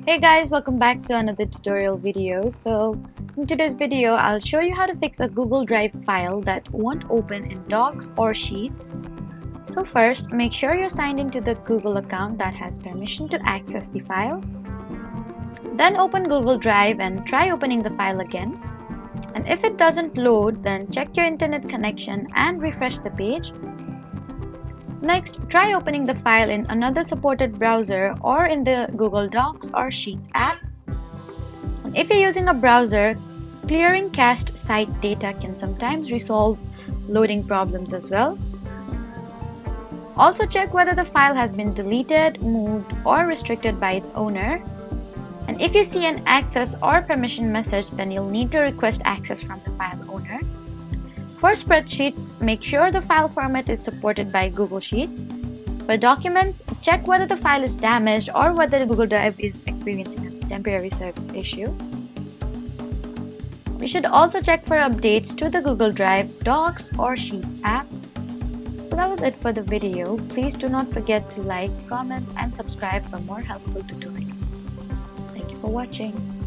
Hey guys, welcome back to another tutorial video. In today's video, I'll show you how to fix a Google Drive file that won't open in Docs or Sheets. So first, make sure you're signed into the Google account that has permission to access the file. Then open Google Drive and try opening the file again. And if it doesn't load, then check your internet connection and refresh the page. Next, try opening the file in another supported browser or in the Google Docs or Sheets app. And if you're using a browser, clearing cached site data can sometimes resolve loading problems as well. Also check whether the file has been deleted, moved, or restricted by its owner. And if you see an access or permission message, then you'll need to request access from the file owner. For spreadsheets, make sure the file format is supported by Google Sheets. For documents, check whether the file is damaged or whether the Google Drive is experiencing a temporary service issue. We should also check for updates to the Google Drive, Docs, or Sheets app. So that was it for the video. Please do not forget to like, comment, and subscribe for more helpful tutorials. Thank you for watching.